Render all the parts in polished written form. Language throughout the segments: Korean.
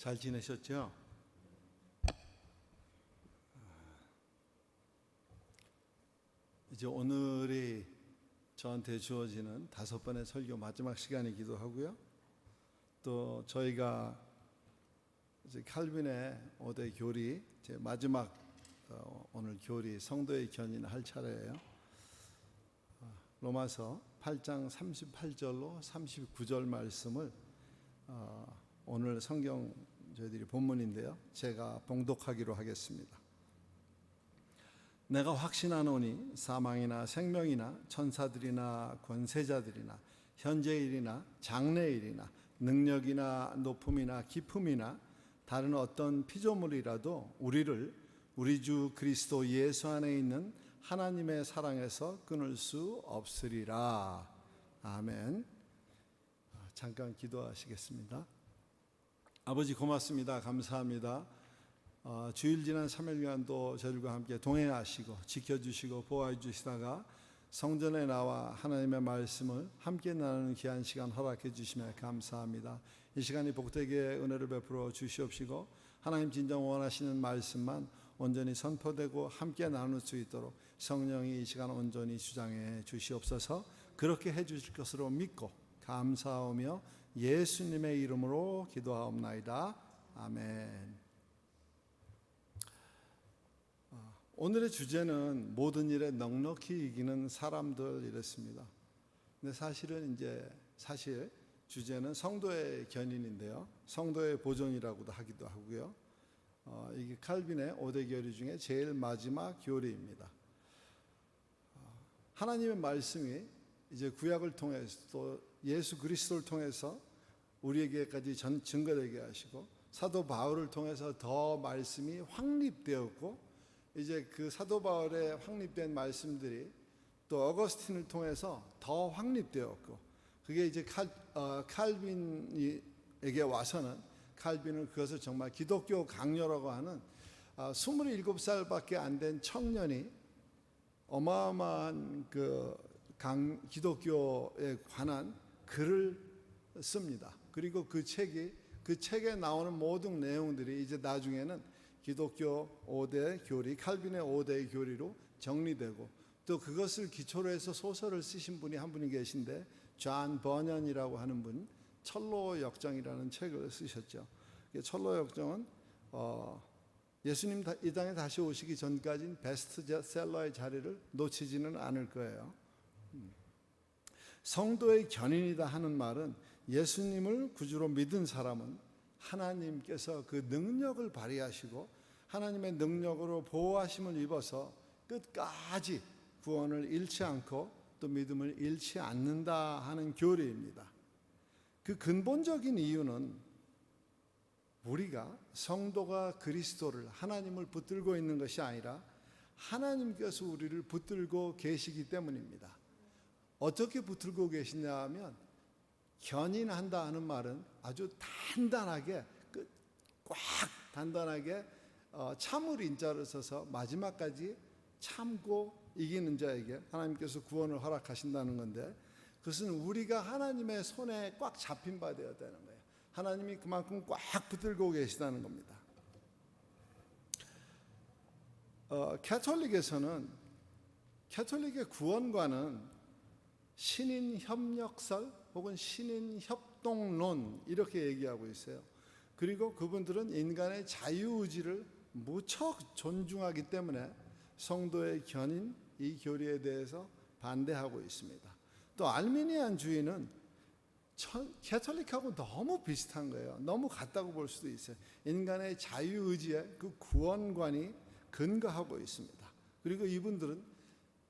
잘 지내셨죠? 이제 오늘이 저한테 주어지는 5번의 설교 마지막 시간이기도 하고요. 또 저희가 이제 칼빈의 5대 교리 제 마지막 오늘 교리 성도의 견인 할 차례예요. 로마서 8장 38절로 39절 말씀을 오늘 성경 저희들이 본문인데요. 제가 봉독하기로 하겠습니다. 내가 확신하노니 사망이나 생명이나 천사들이나 권세자들이나 현재일이나 장래일이나 능력이나 높음이나 깊음이나 다른 어떤 피조물이라도 우리를 우리 주 그리스도 예수 안에 있는 하나님의 사랑에서 끊을 수 없으리라. 아멘. 잠깐 기도하시겠습니다. 아버지 고맙습니다. 감사합니다. 주일 지난 3일간도 저희들과 함께 동행하시고 지켜주시고 보호해 주시다가 성전에 나와 하나님의 말씀을 함께 나누는 귀한 시간 허락해 주시며 감사합니다. 이 시간이 복되게 은혜를 베풀어 주시옵시고 하나님 진정 원하시는 말씀만 온전히 선포되고 함께 나눌 수 있도록 성령이 이 시간 온전히 주장해 주시옵소서. 그렇게 해 주실 것으로 믿고 감사하며 예수님의 이름으로 기도하옵나이다. 아멘. 오늘의 주제는 모든 일에 넉넉히 이기는 사람들 이랬습니다. 근데 사실은 사실 주제는 성도의 견인인데요. 성도의 보존이라고도 하기도 하고요. 이게 칼빈의 5대 교리 중에 제일 마지막 교리입니다. 하나님의 말씀이 이제 구약을 통해서 또 예수 그리스도를 통해서 우리에게까지 증거되게 하시고 사도 바울을 통해서 더 말씀이 확립되었고 이제 그 사도 바울의 확립된 말씀들이 또 어거스틴을 통해서 더 확립되었고 그게 이제 칼빈에게 와서는 칼빈은 그것을 정말 기독교 강요라고 하는 27살밖에 안 된 청년이 어마어마한 기독교에 관한 글을 씁니다. 그리고 그 책에 나오는 모든 내용들이 이제 나중에는 기독교 5대 교리, 칼빈의 5대 교리로 정리되고 또 그것을 기초로 해서 소설을 쓰신 분이 한 분이 계신데 존 버년이라고 하는 분 철로 역정이라는 책을 쓰셨죠. 철로 역정은 예수님 이 땅에 다시 오시기 전까지는 베스트셀러의 자리를 놓치지는 않을 거예요. 성도의 견인이다 하는 말은 예수님을 구주로 믿은 사람은 하나님께서 그 능력을 발휘하시고 하나님의 능력으로 보호하심을 입어서 끝까지 구원을 잃지 않고 또 믿음을 잃지 않는다 하는 교리입니다. 그 근본적인 이유는 우리가 성도가 그리스도를 하나님을 붙들고 있는 것이 아니라 하나님께서 우리를 붙들고 계시기 때문입니다. 어떻게 붙들고 계시냐 하면 견인한다 하는 말은 아주 단단하게 꽉 단단하게 참을 인자를 써서 마지막까지 참고 이기는 자에게 하나님께서 구원을 허락하신다는 건데 그것은 우리가 하나님의 손에 꽉 잡힌 바 되어야 되는 거예요. 하나님이 그만큼 꽉 붙들고 계시다는 겁니다. 캐톨릭의 구원관은 신인협력설 혹은 신인협동론 이렇게 얘기하고 있어요. 그리고 그분들은 인간의 자유의지를 무척 존중하기 때문에 성도의 견인 이 교리에 대해서 반대하고 있습니다. 또 알미니안주의는 캐톨릭하고 너무 비슷한 거예요. 너무 같다고 볼 수도 있어요. 인간의 자유의지에 그 구원관이 근거하고 있습니다. 그리고 이분들은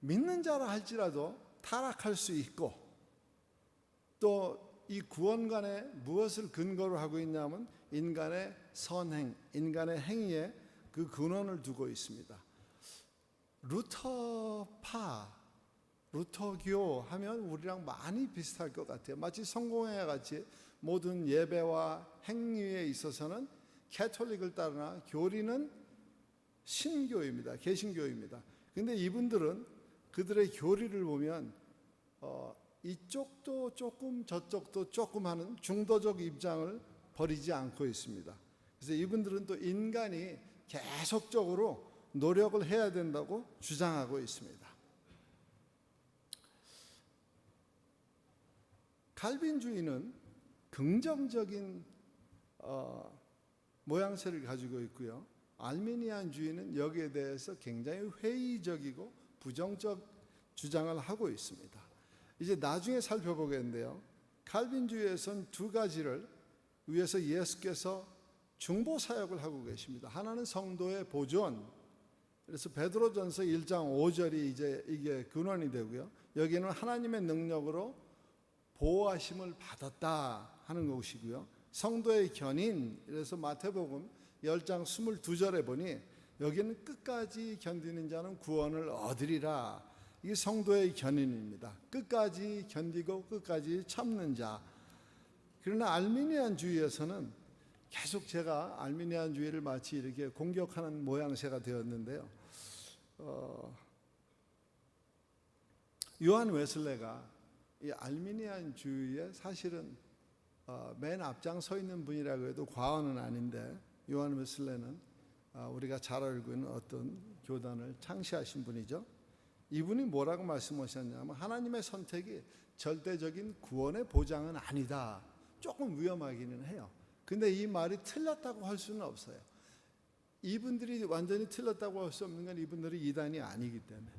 믿는 자라 할지라도 타락할 수 있고 또 이 구원관에 무엇을 근거로 하고 있냐면 인간의 선행, 인간의 행위에 그 근원을 두고 있습니다. 루터교 하면 우리랑 많이 비슷할 것 같아요. 마치 성공회 같이 모든 예배와 행위에 있어서는 캐톨릭을 따르나 교리는 신교입니다. 개신교입니다. 근데 이분들은 그들의 교리를 보면 이쪽도 조금 저쪽도 조금 하는 중도적 입장을 버리지 않고 있습니다. 그래서 이분들은 또 인간이 계속적으로 노력을 해야 된다고 주장하고 있습니다. 칼빈주의는 긍정적인 모양새를 가지고 있고요. 알미니안주의는 여기에 대해서 굉장히 회의적이고 부정적 주장을 하고 있습니다. 이제 나중에 살펴보겠는데요. 칼빈주의에서는 두 가지를 위해서 예수께서 중보 사역을 하고 계십니다. 하나는 성도의 보존. 그래서 베드로전서 1장 5절이 이제 이게 근원이 되고요. 여기는 하나님의 능력으로 보호하심을 받았다 하는 것이고요. 성도의 견인. 그래서 마태복음 10장 22절에 보니 여기는 끝까지 견디는 자는 구원을 얻으리라. 이게 성도의 견인입니다. 끝까지 견디고 끝까지 참는 자. 그러나 알미니안주의에서는 계속 제가 알미니안주의를 마치 이렇게 공격하는 모양새가 되었는데요. 요한 웨슬레가 이 알미니안주의에 사실은 맨 앞장 서 있는 분이라고 해도 과언은 아닌데, 요한 웨슬레는 우리가 잘 알고 있는 어떤 교단을 창시하신 분이죠. 이분이 뭐라고 말씀하셨냐면 하나님의 선택이 절대적인 구원의 보장은 아니다. 조금 위험하기는 해요. 근데 이 말이 틀렸다고 할 수는 없어요. 이분들이 완전히 틀렸다고 할 수 없는 건 이분들이 이단이 아니기 때문에.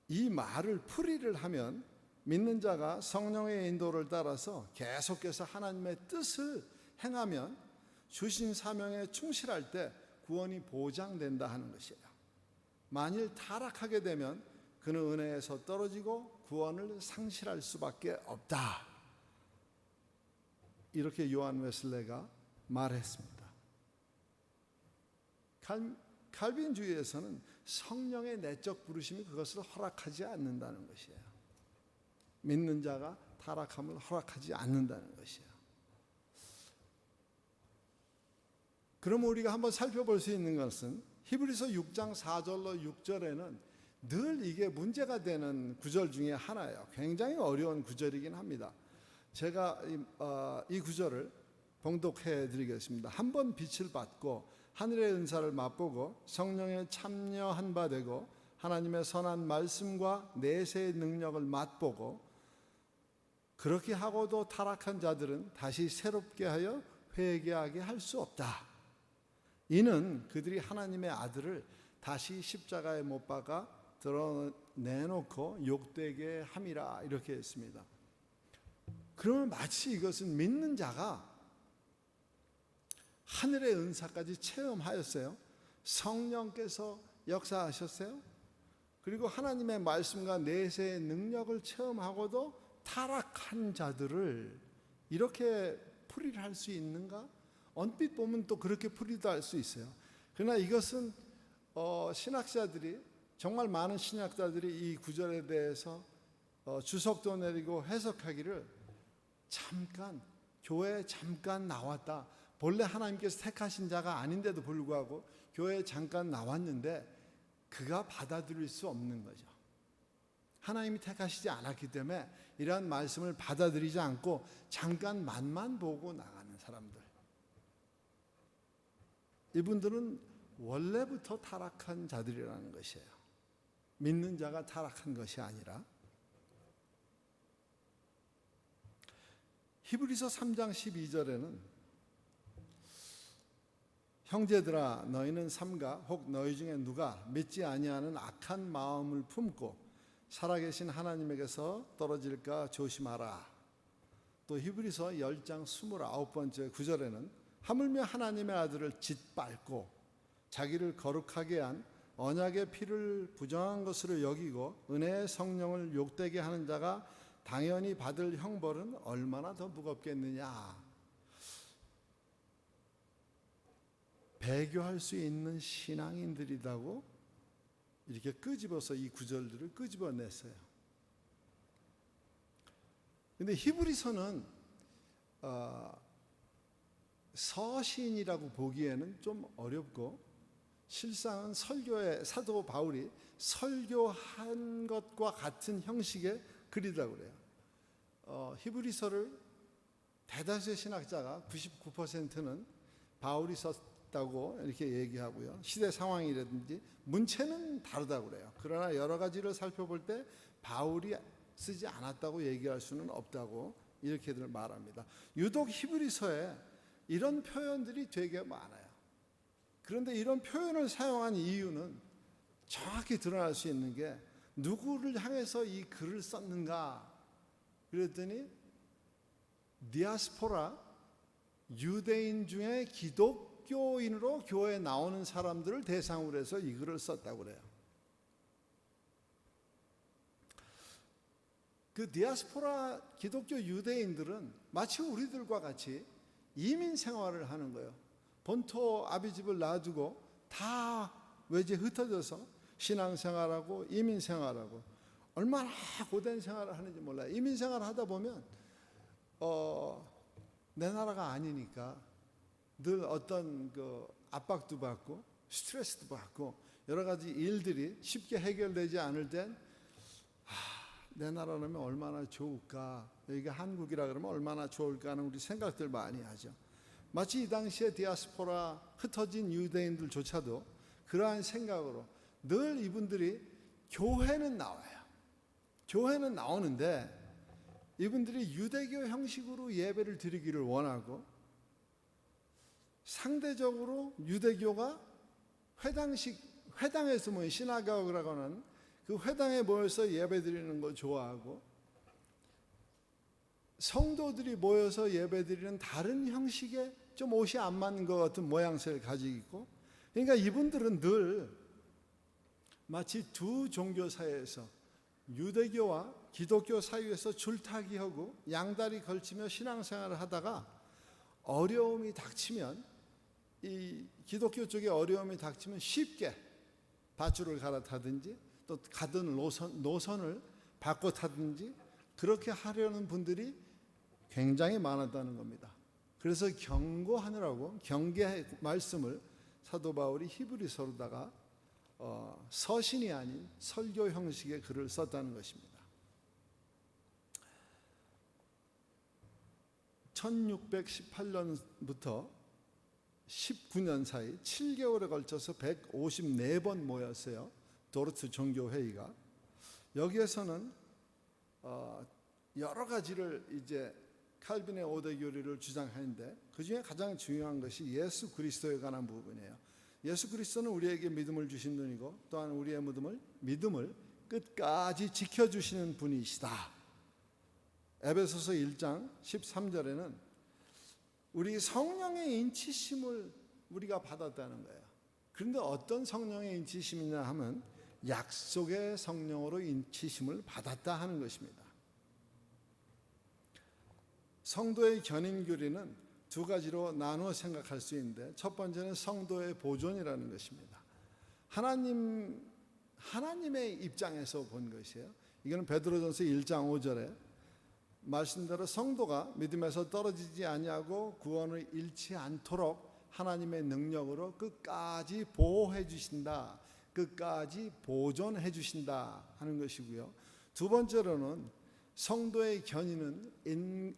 이 말을 풀이를 하면 믿는 자가 성령의 인도를 따라서 계속해서 하나님의 뜻을 행하면 주신 사명에 충실할 때 구원이 보장된다 하는 것이에요. 만일 타락하게 되면 그는 은혜에서 떨어지고 구원을 상실할 수밖에 없다. 이렇게 요한 웨슬레가 말했습니다. 칼빈주의에서는 성령의 내적 부르심이 그것을 허락하지 않는다는 것이에요. 믿는 자가 타락함을 허락하지 않는다는 것이에요. 그럼 우리가 한번 살펴볼 수 있는 것은 히브리서 6장 4절로 6절에는 늘 이게 문제가 되는 구절 중에 하나예요. 굉장히 어려운 구절이긴 합니다. 제가 이 구절을 봉독해 드리겠습니다. 한 번 빛을 받고 하늘의 은사를 맛보고 성령에 참여한 바 되고 하나님의 선한 말씀과 내세의 능력을 맛보고 그렇게 하고도 타락한 자들은 다시 새롭게 하여 회개하게 할 수 없다. 이는 그들이 하나님의 아들을 다시 십자가에 못 박아 드러내놓고 욕되게 함이라. 이렇게 했습니다. 그러면 마치 이것은 믿는 자가 하늘의 은사까지 체험하였어요. 성령께서 역사하셨어요. 그리고 하나님의 말씀과 내세의 능력을 체험하고도 타락한 자들을 이렇게 풀이를 할 수 있는가? 언뜻 보면 또 그렇게 풀이도 할 수 있어요. 그러나 이것은 신학자들이, 정말 많은 신학자들이 이 구절에 대해서 주석도 내리고 해석하기를 잠깐 교회에 잠깐 나왔다. 본래 하나님께서 택하신 자가 아닌데도 불구하고 교회에 잠깐 나왔는데 그가 받아들일 수 없는 거죠. 하나님이 택하시지 않았기 때문에 이러한 말씀을 받아들이지 않고 잠깐 맛만 보고 나가는 사람들. 이분들은 원래부터 타락한 자들이라는 것이에요. 믿는 자가 타락한 것이 아니라. 히브리서 3장 12절에는 형제들아 너희는 삼가 혹 너희 중에 누가 믿지 아니하는 악한 마음을 품고 살아계신 하나님에게서 떨어질까 조심하라. 또 히브리서 10장 29번째 9절에는 하물며 하나님의 아들을 짓밟고 자기를 거룩하게 한 언약의 피를 부정한 것으로 여기고 은혜의 성령을 욕되게 하는 자가 당연히 받을 형벌은 얼마나 더 무겁겠느냐. 배교할 수 있는 신앙인들이라고 이렇게 끄집어서 이 구절들을 끄집어냈어요. 근데 히브리서는 서신이라고 보기에는 좀 어렵고 실상은 설교의 사도 바울이 설교한 것과 같은 형식의 글이라고 그래요. 히브리서를 대다수의 신학자가 99%는 바울이 썼다고 이렇게 얘기하고요. 시대 상황이라든지 문체는 다르다고 그래요. 그러나 여러 가지를 살펴볼 때 바울이 쓰지 않았다고 얘기할 수는 없다고 이렇게들 말합니다. 유독 히브리서에 이런 표현들이 되게 많아요. 그런데 이런 표현을 사용한 이유는 정확히 드러날 수 있는 게 누구를 향해서 이 글을 썼는가 그랬더니 디아스포라 유대인 중에 기독교인으로 교회에 나오는 사람들을 대상으로 해서 이 글을 썼다고 그래요. 그 디아스포라 기독교 유대인들은 마치 우리들과 같이 이민 생활을 하는 거예요. 본토 아비집을 놔두고 다 외지에 흩어져서 신앙생활하고 이민생활하고 얼마나 고된 생활을 하는지 몰라요. 이민생활을 하다 보면 내 나라가 아니니까 늘 어떤 그 압박도 받고 스트레스도 받고 여러 가지 일들이 쉽게 해결되지 않을 땐 내 나라라면 얼마나 좋을까, 여기가 한국이라 그러면 얼마나 좋을까 하는 우리 생각들 많이 하죠. 마치 이 당시에 디아스포라 흩어진 유대인들조차도 그러한 생각으로 늘 이분들이 교회는 나와요. 교회는 나오는데 이분들이 유대교 형식으로 예배를 드리기를 원하고 상대적으로 유대교가 회당에서 모인 시나고그라고 하는 그 회당에 모여서 예배 드리는 걸 좋아하고 성도들이 모여서 예배 드리는 다른 형식의 좀 옷이 안 맞는 것 같은 모양새를 가지고 있고, 그러니까 이분들은 늘 마치 두 종교 사이에서 유대교와 기독교 사이에서 줄타기하고 양다리 걸치며 신앙생활을 하다가 어려움이 닥치면, 이 기독교 쪽에 어려움이 닥치면 쉽게 밧줄을 갈아타든지 또 가던 노선을 바꿔 타든지 그렇게 하려는 분들이 굉장히 많았다는 겁니다. 그래서 경고하느라고 경계의 말씀을 사도 바울이 히브리서로다가 서신이 아닌 설교 형식의 글을 썼다는 것입니다. 1618년부터 19년 사이 7개월에 걸쳐서 154번 모였어요. 도르트 종교회의가. 여기에서는 여러 가지를 이제 칼빈의 5대 교리를 주장하는데 그 중에 가장 중요한 것이 예수 그리스도에 관한 부분이에요. 예수 그리스도는 우리에게 믿음을 주신 분이고 또한 우리의 믿음을 끝까지 지켜주시는 분이시다. 에베소서 1장 13절에는 우리 성령의 인치심을 우리가 받았다는 거예요. 그런데 어떤 성령의 인치심이냐 하면 약속의 성령으로 인치심을 받았다 하는 것입니다. 성도의 견인교리는 두 가지로 나누어 생각할 수 있는데 첫 번째는 성도의 보존이라는 것입니다. 하나님의 입장에서 본 것이에요. 이거는 베드로전서 1장 5절에 말씀대로 성도가 믿음에서 떨어지지 아니하고 구원을 잃지 않도록 하나님의 능력으로 끝까지 보호해 주신다, 끝까지 보존해 주신다 하는 것이고요. 두 번째로는 성도의 견인은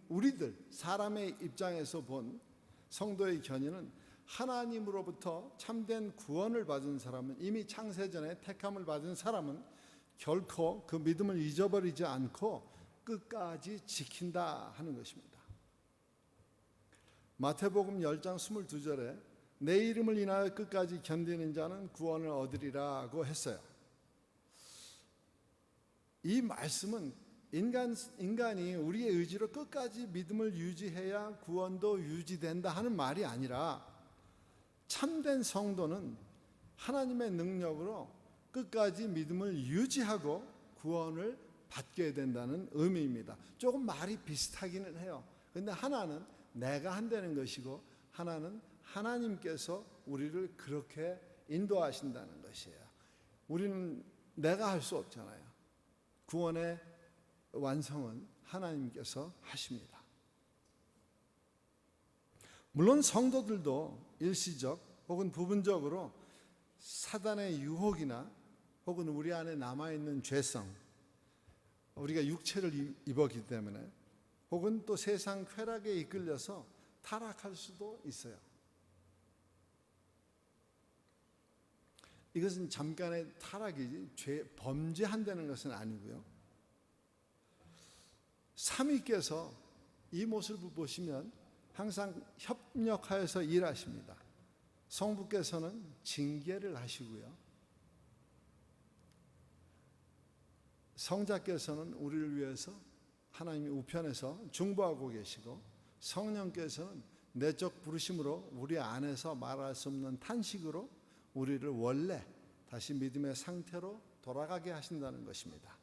우리들 사람의 입장에서 본 성도의 견인은 하나님으로부터 참된 구원을 받은 사람은, 이미 창세전에 택함을 받은 사람은 결코 그 믿음을 잊어버리지 않고 끝까지 지킨다 하는 것입니다. 마태복음 10장 22절에 내 이름을 인하여 끝까지 견디는 자는 구원을 얻으리라고 했어요. 이 말씀은 인간이 우리의 의지로 끝까지 믿음을 유지해야 구원도 유지된다 하는 말이 아니라 참된 성도는 하나님의 능력으로 끝까지 믿음을 유지하고 구원을 받게 된다는 의미입니다. 조금 말이 비슷하기는 해요. 그런데 하나는 내가 한다는 것이고 하나는 하나님께서 우리를 그렇게 인도하신다는 것이에요. 우리는 내가 할 수 없잖아요. 구원의 완성은 하나님께서 하십니다. 물론 성도들도 일시적 혹은 부분적으로 사단의 유혹이나 혹은 우리 안에 남아있는 죄성, 우리가 육체를 입었기 때문에 혹은 또 세상 쾌락에 이끌려서 타락할 수도 있어요. 이것은 잠깐의 타락이지 범죄한다는 것은 아니고요. 삼위께서 이 모습을 보시면 항상 협력하여서 일하십니다. 성부께서는 징계를 하시고요. 성자께서는 우리를 위해서 하나님의 우편에서 중보하고 계시고, 성령께서는 내적 부르심으로 우리 안에서 말할 수 없는 탄식으로 우리를 원래 다시 믿음의 상태로 돌아가게 하신다는 것입니다.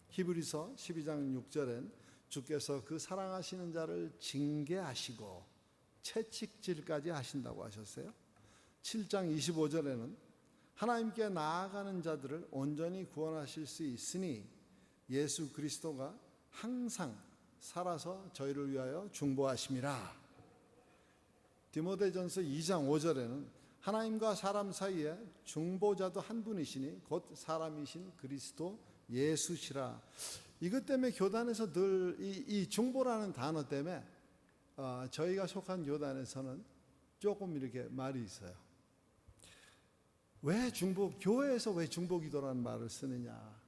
히브리서 12장 6절엔 주께서 그 사랑하시는 자를 징계하시고 채찍질까지 하신다고 하셨어요. 7장 25절에는 하나님께 나아가는 자들을 온전히 구원하실 수 있으니 예수 그리스도가 항상 살아서 저희를 위하여 중보하심이라. 디모데전서 2장 5절에는 하나님과 사람 사이에 중보자도 한 분이시니 곧 사람이신 그리스도 예수시라. 이것 때문에 교단에서 늘 이 중보라는 단어 때문에 저희가 속한 교단에서는 조금 이렇게 말이 있어요. 왜 교회에서 왜 중보기도라는 말을 쓰느냐?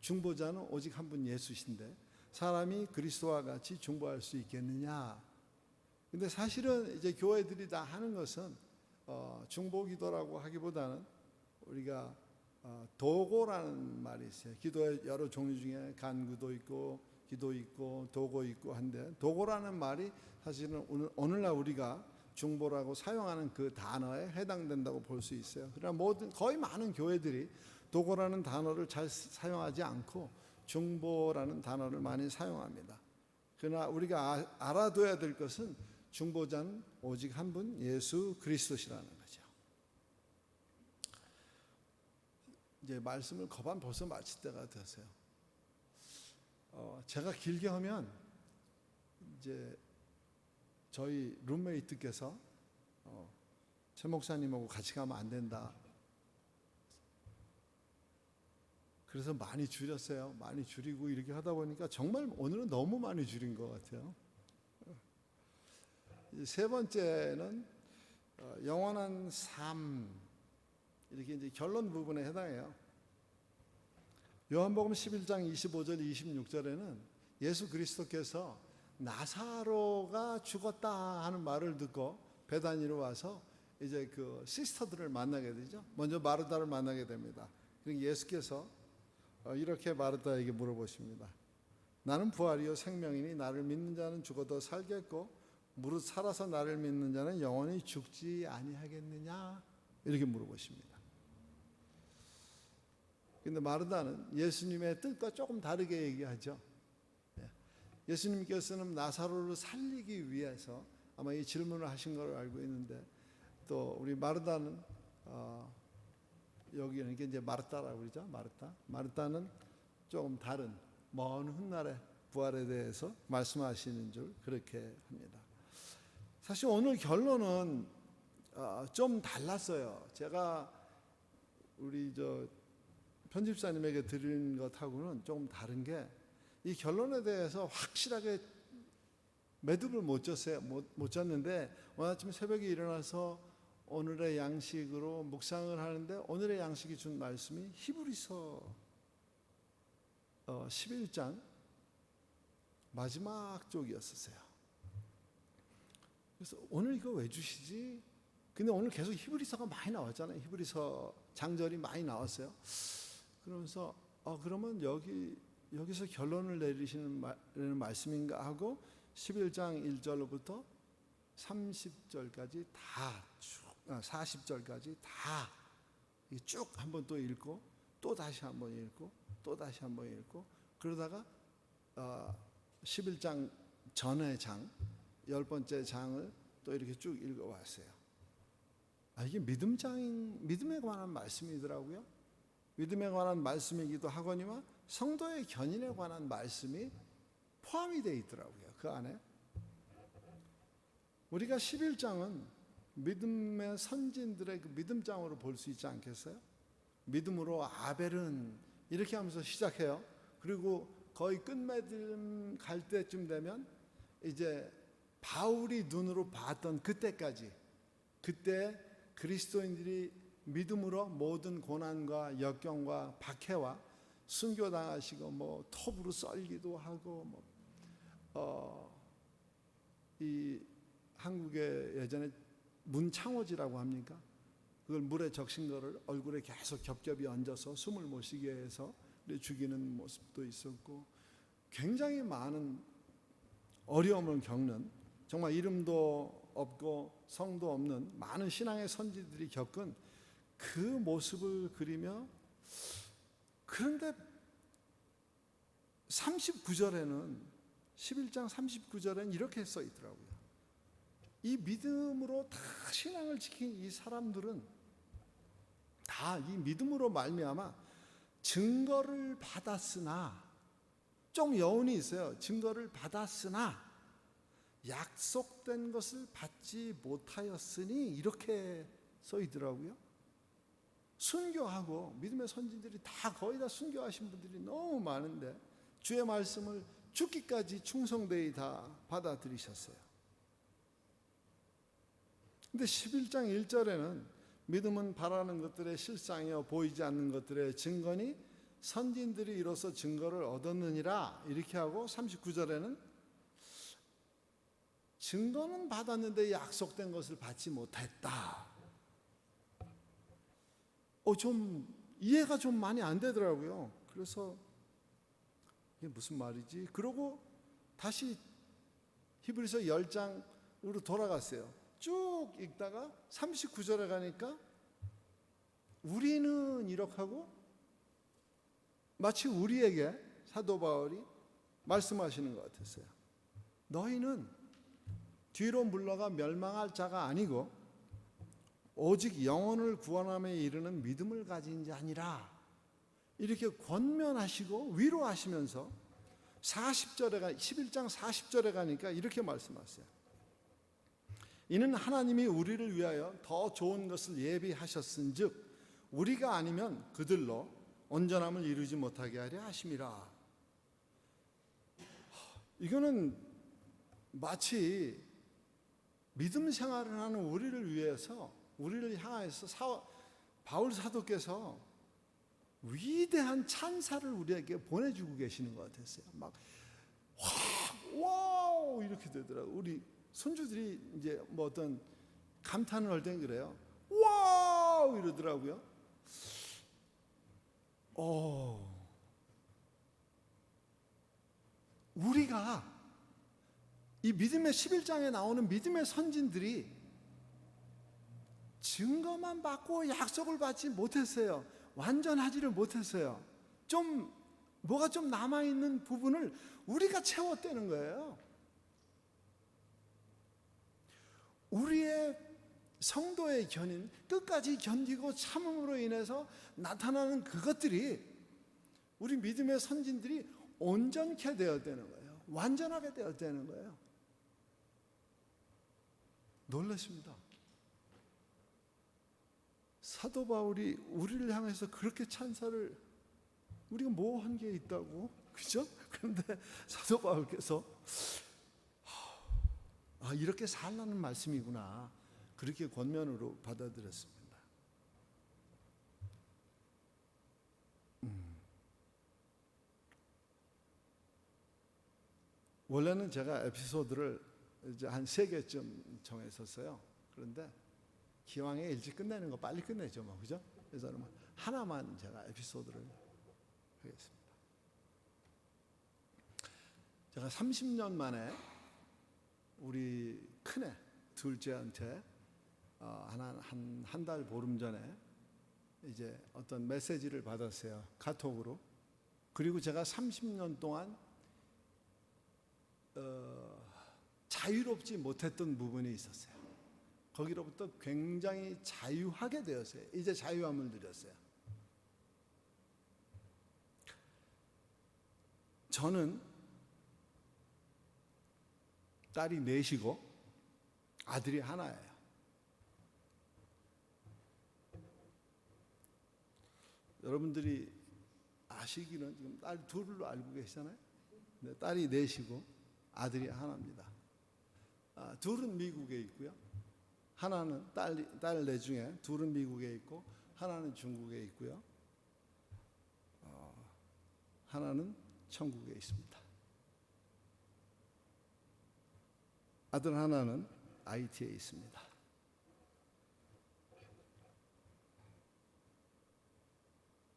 중보자는 오직 한 분 예수신데 사람이 그리스도와 같이 중보할 수 있겠느냐? 근데 사실은 이제 교회들이 다 하는 것은 중보기도라고 하기보다는 우리가 도고라는 말이 있어요. 기도의 여러 종류 중에 간구도 있고 기도 있고 도고 있고 한데, 도고라는 말이 사실은 오늘날 우리가 중보라고 사용하는 그 단어에 해당된다고 볼 수 있어요. 그러나 거의 많은 교회들이 도고라는 단어를 잘 사용하지 않고 중보라는 단어를 많이 사용합니다. 그러나 우리가 알아둬야 될 것은 중보자는 오직 한 분 예수 그리스도시라는 거죠. 이제 말씀을 거반 벌써 마칠 때가 됐어요. 제가 길게 하면 이제 저희 룸메이트께서 최 목사님하고 같이 가면 안 된다. 그래서 많이 줄였어요. 많이 줄이고 이렇게 하다 보니까 정말 오늘은 너무 많이 줄인 것 같아요. 세 번째는 영원한 삶, 이렇게 이제 결론 부분에 해당해요. 요한복음 11장 25절 26절에는 예수 그리스도께서 나사로가 죽었다 하는 말을 듣고 베다니로 와서 이제 그 시스터들을 만나게 되죠. 먼저 마르다를 만나게 됩니다. 그리고 예수께서 이렇게 마르다에게 물어보십니다. 나는 부활이요 생명이니 나를 믿는 자는 죽어도 살겠고 무릇 살아서 나를 믿는 자는 영원히 죽지 아니하겠느냐? 이렇게 물어보십니다. 근데 마르다는 예수님의 뜻과 조금 다르게 얘기하죠. 예수님께서는 나사로를 살리기 위해서 아마 이 질문을 하신 걸 알고 있는데, 또 우리 마르다는 여기는 이제 마르다라고 그러죠. 마르다는 조금 다른 먼 훗날의 부활에 대해서 말씀하시는 줄 그렇게 합니다. 사실 오늘 결론은 좀 달랐어요. 제가 우리 편집사님에게 드린 것하고는 조금 다른 게, 이 결론에 대해서 확실하게 매듭을 못 졌는데 오늘 아침 새벽에 일어나서 오늘의 양식으로 묵상을 하는데 오늘의 양식이 준 말씀이 히브리서 11장 마지막 쪽이었어요. 그래서 오늘 이거 왜 주시지? 근데 오늘 계속 히브리서가 많이 나왔잖아요. 히브리서 장절이 많이 나왔어요. 그러면서 그러면 여기서 결론을 내리시는 말씀인가 하고 11장 1절로부터 30절까지 다 쭉, 40절까지 다 쭉 한번 또 읽고 또 다시 한번 읽고 또 다시 한번 읽고, 그러다가 11장 전의 장 10번째 장을 또 이렇게 쭉 읽어왔어요. 이게 믿음에 관한 말씀이더라고요. 믿음에 관한 말씀이기도 하거니와 성도의 견인에 관한 말씀이 포함이 되어 있더라고요. 그 안에 우리가 11장은 믿음의 선진들의 그 믿음장으로 볼 수 있지 않겠어요? 믿음으로 아벨은 이렇게 하면서 시작해요. 그리고 거의 끝맺음 갈 때쯤 되면 이제 바울이 눈으로 봤던 그때까지, 그때 그리스도인들이 믿음으로 모든 고난과 역경과 박해와 순교당하시고 뭐 톱으로 썰기도 하고 이 한국에 예전에 문창호지라고 합니까? 그걸 물에 적신 거를 얼굴에 계속 겹겹이 얹어서 숨을 못 쉬게 해서 죽이는 모습도 있었고, 굉장히 많은 어려움을 겪는, 정말 이름도 없고 성도 없는 많은 신앙의 선지들이 겪은 그 모습을 그리며, 그런데 39절에는 11장 39절에는 이렇게 써 있더라고요. 이 믿음으로 다 신앙을 지킨 이 사람들은 다 이 믿음으로 말미암아 증거를 받았으나, 좀 여운이 있어요. 증거를 받았으나 약속된 것을 받지 못하였으니, 이렇게 써 있더라고요. 순교하고 믿음의 선진들이 다 거의 다 순교하신 분들이 너무 많은데 주의 말씀을 죽기까지 충성되이 다 받아들이셨어요. 근데 11장 1절에는 믿음은 바라는 것들의 실상이요 보이지 않는 것들의 증거니 선진들이 이로써 증거를 얻었느니라, 이렇게 하고 39절에는 증거는 받았는데 약속된 것을 받지 못했다. 좀 이해가 좀 많이 안 되더라고요. 그래서 이게 무슨 말이지? 그러고 다시 히브리서 10장으로 돌아갔어요. 쭉 읽다가 39절에 가니까 우리는 이렇게 하고, 마치 우리에게 사도 바울이 말씀하시는 것 같았어요. 너희는 뒤로 물러가 멸망할 자가 아니고 오직 영혼을 구원함에 이르는 믿음을 가진 자니라, 이렇게 권면하시고 위로하시면서 11장 40절에 가니까 이렇게 말씀하세요. 이는 하나님이 우리를 위하여 더 좋은 것을 예비하셨은즉 우리가 아니면 그들로 온전함을 이루지 못하게 하려 하심이라. 이거는 마치 믿음 생활을 하는 우리를 위해서, 우리를 향해서 바울 사도께서 위대한 찬사를 우리에게 보내주고 계시는 것 같았어요. 막 와우 이렇게 되더라고요. 우리 손주들이 이제 뭐 어떤 감탄을 할 땐 그래요. 와우 이러더라고요. 우리가 이 믿음의 11장에 나오는 믿음의 선진들이 증거만 받고 약속을 받지 못했어요. 완전하지를 못했어요. 뭐가 좀 남아있는 부분을 우리가 채웠다는 거예요. 우리의 성도의 견인, 끝까지 견디고 참음으로 인해서 나타나는 그것들이 우리 믿음의 선진들이 온전케 되었다는 거예요. 완전하게 되었다는 거예요. 놀랐습니다. 사도 바울이 우리를 향해서 그렇게 찬사를, 우리가 뭐 한 게 있다고? 그죠? 그런데 사도 바울께서 이렇게 살라는 말씀이구나, 그렇게 권면으로 받아들였습니다. 원래는 제가 에피소드를 이제 한 3개쯤 정했었어요. 그런데 기왕에 일찍 끝내는 거 빨리 끝내죠, 뭐, 그죠? 그래서 하나만 제가 에피소드를 하겠습니다. 제가 30년 만에 우리 큰애 둘째한테 한 달 보름 전에 이제 어떤 메시지를 받았어요, 카톡으로. 그리고 제가 30년 동안 자유롭지 못했던 부분이 있었어요. 거기로부터 굉장히 자유하게 되었어요. 이제 자유함을 누렸어요. 저는 딸이 4이고 아들이 하나예요. 여러분들이 아시기는 지금 딸 둘로 알고 계시잖아요. 딸이 넷이고 아들이 하나입니다. 둘은 미국에 있고요. 하나는 딸 넷 중에 둘은 미국에 있고 하나는 중국에 있고요. 하나는 천국에 있습니다. 아들 하나는 IT에 있습니다.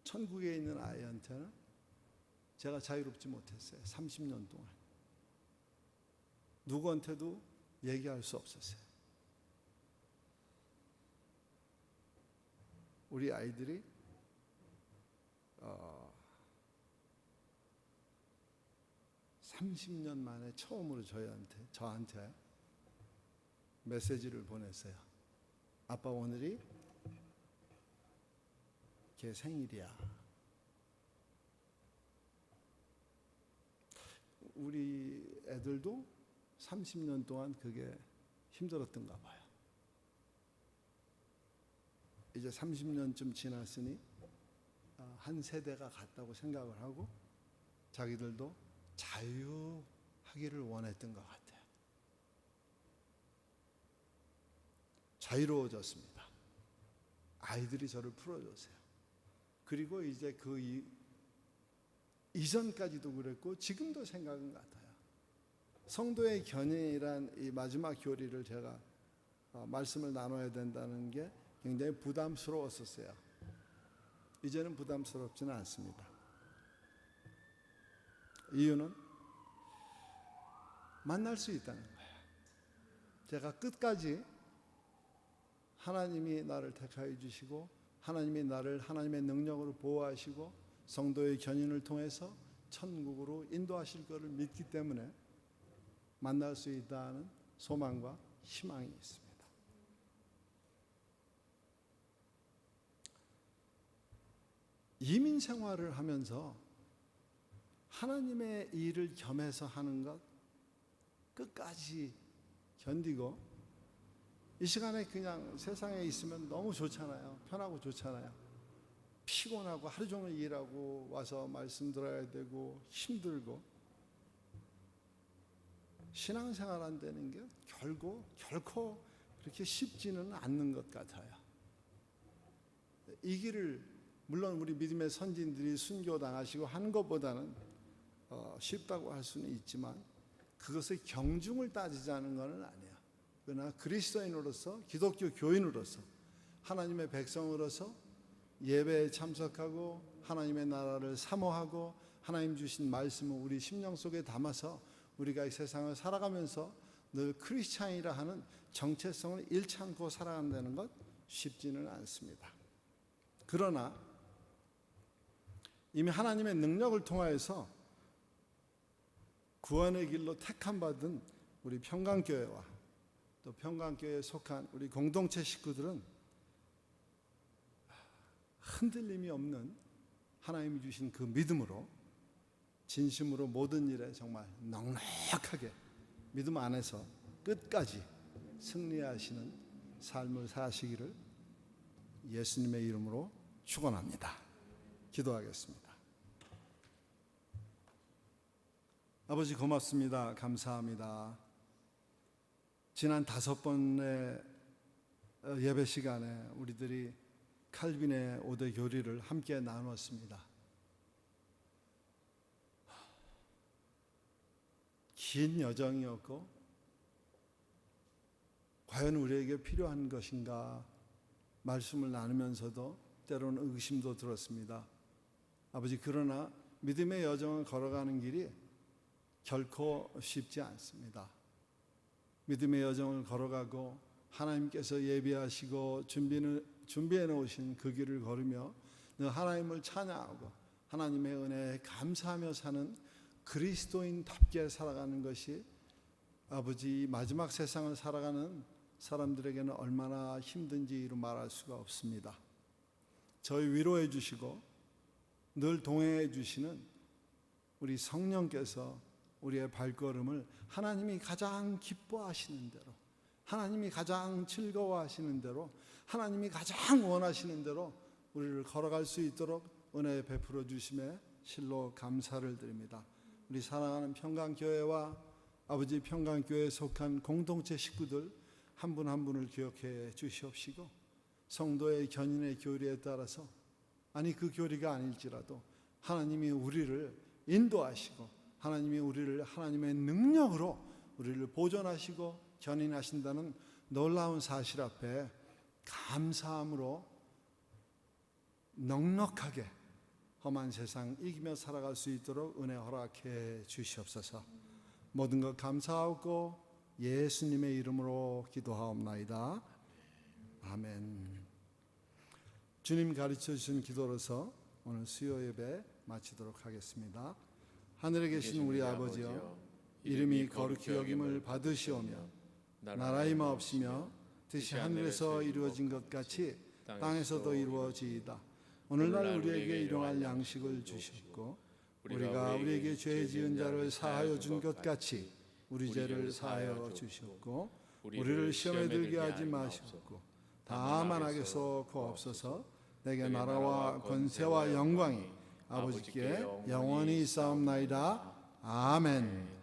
천국에 있는 아이한테는 제가 자유롭지 못했어요. 30년 동안. 누구한테도 얘기할 수 없었어요. 우리 아이들이 30년 만에 처음으로 저한테 메시지를 보냈어요. 아빠, 오늘이 걔 생일이야. 우리 애들도 30년 동안 그게 힘들었던가 봐요. 이제 30년쯤 지났으니 한 세대가 갔다고 생각을 하고 자기들도 자유하기를 원했던 것 같아요. 자유로워졌습니다. 아이들이 저를 풀어줬어요. 그리고 이제 그 이전까지도 그랬고 지금도 생각은 같아요. 성도의 견인이란 이 마지막 교리를 제가 말씀을 나눠야 된다는 게 굉장히 부담스러웠었어요. 이제는 부담스럽지는 않습니다. 이유는 만날 수 있다는 거예요. 제가 끝까지 하나님이 나를 택하여 주시고 하나님이 나를 하나님의 능력으로 보호하시고 성도의 견인을 통해서 천국으로 인도하실 것을 믿기 때문에 만날 수 있다는 소망과 희망이 있습니다. 이민 생활을 하면서 하나님의 일을 겸해서 하는 것 끝까지 견디고 이 시간에 그냥 세상에 있으면 너무 좋잖아요. 편하고 좋잖아요. 피곤하고 하루 종일 일하고 와서 말씀 들어야 되고 힘들고 신앙생활 안 되는 게 결코 그렇게 쉽지는 않는 것 같아요. 이 길을 물론 우리 믿음의 선진들이 순교당하시고 한 것보다는 쉽다고 할 수는 있지만 그것의 경중을 따지자는 것은 아니에요. 그러나 그리스도인으로서 기독교 교인으로서 하나님의 백성으로서 예배에 참석하고 하나님의 나라를 사모하고 하나님 주신 말씀을 우리 심령 속에 담아서 우리가 이 세상을 살아가면서 늘 크리스찬이라 하는 정체성을 잃지 않고 살아간다는 것 쉽지는 않습니다. 그러나 이미 하나님의 능력을 통하여서 구원의 길로 택함받은 우리 평강교회와 또 평강교회에 속한 우리 공동체 식구들은 흔들림이 없는 하나님이 주신 그 믿음으로 진심으로 모든 일에 정말 넉넉하게 믿음 안에서 끝까지 승리하시는 삶을 사시기를 예수님의 이름으로 축원합니다. 기도하겠습니다. 아버지 고맙습니다. 감사합니다. 지난 5번의 예배 시간에 우리들이 칼빈의 5대 교리를 함께 나누었습니다. 긴 여정이었고 과연 우리에게 필요한 것인가 말씀을 나누면서도 때로는 의심도 들었습니다. 아버지, 그러나 믿음의 여정을 걸어가는 길이 결코 쉽지 않습니다. 믿음의 여정을 걸어가고 하나님께서 예비하시고 준비해 놓으신 그 길을 걸으며 하나님을 찬양하고 하나님의 은혜에 감사하며 사는 그리스도인답게 살아가는 것이 아버지 마지막 세상을 살아가는 사람들에게는 얼마나 힘든지 이루 말할 수가 없습니다. 저희 위로해 주시고 늘 동행해 주시는 우리 성령께서 우리의 발걸음을 하나님이 가장 기뻐하시는 대로, 하나님이 가장 즐거워하시는 대로, 하나님이 가장 원하시는 대로 우리를 걸어갈 수 있도록 은혜 베풀어 주심에 실로 감사를 드립니다. 우리 사랑하는 평강교회와 아버지 평강교회에 속한 공동체 식구들 한 분 한 분을 기억해 주시옵시고, 성도의 견인의 교리에 따라서, 아니 그 교리가 아닐지라도 하나님이 우리를 인도하시고 하나님이 우리를 하나님의 능력으로 우리를 보존하시고 견인하신다는 놀라운 사실 앞에 감사함으로 넉넉하게 험한 세상 이기며 살아갈 수 있도록 은혜 허락해 주시옵소서. 모든 것 감사하고 예수님의 이름으로 기도하옵나이다. 아멘. 주님 가르쳐 주신 기도로서 오늘 수요 예배 마치도록 하겠습니다. 하늘에 계신 우리 아버지여, 이름이 거룩히 여김을 받으시오며 나라의 마옵시며 뜻이 하늘에서 이루어진 것 같이 땅에서도 이루어지이다. 오늘날 우리에게 일용할 양식을 주시고 우리가 우리에게 죄 지은 자를 사하여 준 것 같이 우리 죄를 사하여 주시옵고 우리를 시험에 들게 하지 마시옵고 다만 악에서 구하옵소서. 내게 나라와 권세와 영광이 아버지께 영원히 있사옵나이다. 아멘.